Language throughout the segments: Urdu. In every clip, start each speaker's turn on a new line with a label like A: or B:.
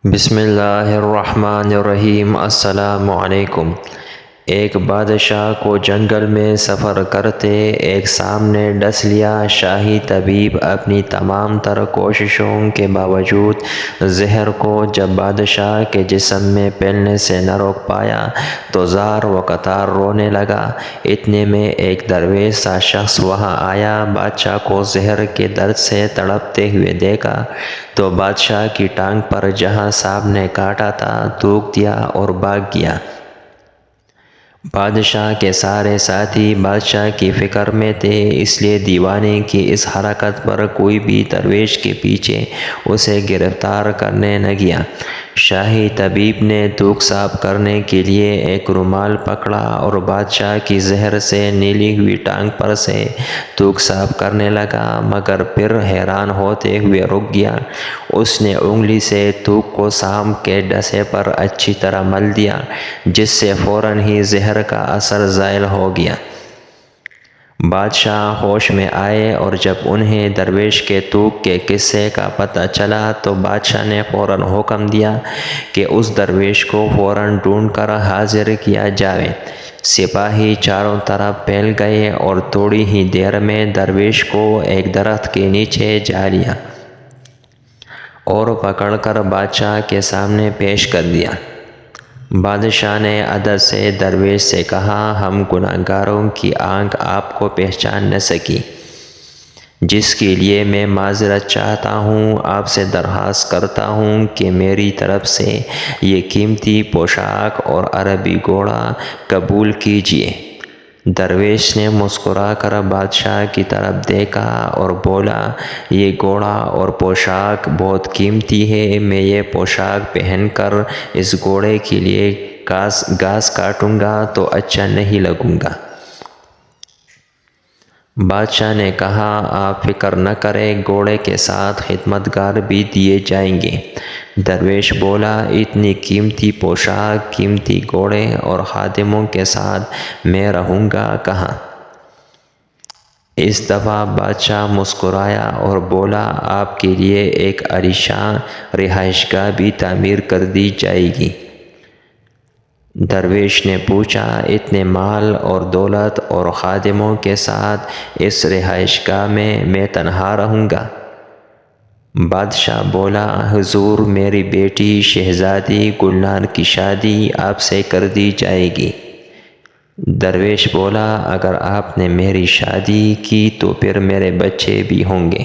A: بسم اللہ الرحمن الرحیم۔ السلام علیکم۔ ایک بادشاہ کو جنگل میں سفر کرتے ایک سانپ نے ڈس لیا۔ شاہی طبیب اپنی تمام تر کوششوں کے باوجود زہر کو جب بادشاہ کے جسم میں پھیلنے سے نہ روک پایا تو زار و قطار رونے لگا۔ اتنے میں ایک درویش سا شخص وہاں آیا۔ بادشاہ کو زہر کے درد سے تڑپتے ہوئے دیکھا تو بادشاہ کی ٹانگ پر جہاں سانپ نے کاٹا تھا تھوک دیا اور بھاگ گیا۔ بادشاہ کے سارے ساتھی بادشاہ کی فکر میں تھے، اس لیے دیوانے کی اس حرکت پر کوئی بھی درویش کے پیچھے اسے گرفتار کرنے نہ گیا۔ شاہی طبیب نے تھوک صاف کرنے کے لیے ایک رومال پکڑا اور بادشاہ کی زہر سے نیلی ہوئی ٹانگ پر سے تھوک صاف کرنے لگا، مگر پھر حیران ہوتے ہوئے رک گیا۔ اس نے انگلی سے تھوک کو سانپ کے ڈسے پر اچھی طرح مل دیا، جس سے فوراً ہی زہر کا اثر زائل ہو گیا۔ بادشاہ ہوش میں آئے اور جب انہیں درویش کے تھوک کے قصے کا پتہ چلا تو بادشاہ نے فوراً حکم دیا کہ اس درویش کو فوراً ڈھونڈ کر حاضر کیا جائے۔ سپاہی چاروں طرف پھیل گئے اور تھوڑی ہی دیر میں درویش کو ایک درخت کے نیچے جا لیا اور پکڑ کر بادشاہ کے سامنے پیش کر دیا۔ بادشاہ نے ادب سے درویش سے کہا، ہم گنہگاروں کی آنکھ آپ کو پہچان نہ سکی، جس کے لیے میں معذرت چاہتا ہوں۔ آپ سے درخواست کرتا ہوں کہ میری طرف سے یہ قیمتی پوشاک اور عربی گھوڑا قبول کیجیے۔ درویش نے مسکرا کر بادشاہ کی طرف دیکھا اور بولا، یہ گھوڑا اور پوشاک بہت قیمتی ہے، میں یہ پوشاک پہن کر اس گھوڑے کے لیے گھاس کاٹوں گا تو اچھا نہیں لگوں گا۔ بادشاہ نے کہا، آپ فکر نہ کریں، گھوڑے کے ساتھ خدمتگار بھی دیے جائیں گے۔ درویش بولا، اتنی قیمتی پوشاک، قیمتی گھوڑے اور خادموں کے ساتھ میں رہوں گا کہاں؟ اس دفعہ بادشاہ مسکرایا اور بولا، آپ کے لیے ایک عالیشان رہائش گاہ بھی تعمیر کر دی جائے گی۔ درویش نے پوچھا، اتنے مال اور دولت اور خادموں کے ساتھ اس رہائش گاہ میں تنہا رہوں گا؟ بادشاہ بولا، حضور، میری بیٹی شہزادی گلنار کی شادی آپ سے کر دی جائے گی۔ درویش بولا، اگر آپ نے میری شادی کی تو پھر میرے بچے بھی ہوں گے؟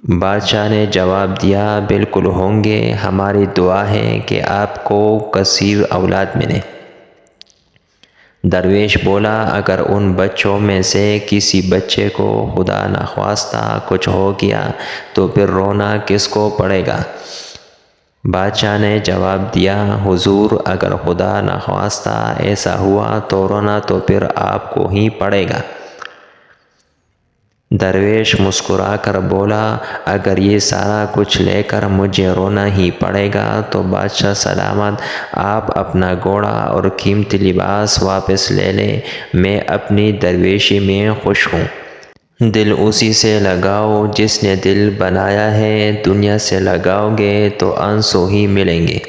A: بادشاہ نے جواب دیا، بالکل ہوں گے، ہماری دعا ہے کہ آپ کو کثیر اولاد ملے۔ درویش بولا، اگر ان بچوں میں سے کسی بچے کو خدا نخواستہ کچھ ہو گیا تو پھر رونا کس کو پڑے گا؟ بادشاہ نے جواب دیا، حضور، اگر خدا نخواستہ ایسا ہوا تو رونا تو پھر آپ کو ہی پڑے گا۔ درویش مسکرا کر بولا، اگر یہ سارا کچھ لے کر مجھے رونا ہی پڑے گا تو بادشاہ سلامت، آپ اپنا گھوڑا اور قیمتی لباس واپس لے لیں، میں اپنی درویشی میں خوش ہوں۔ دل اسی سے لگاؤ جس نے دل بنایا ہے، دنیا سے لگاؤ گے تو آنسو ہی ملیں گے۔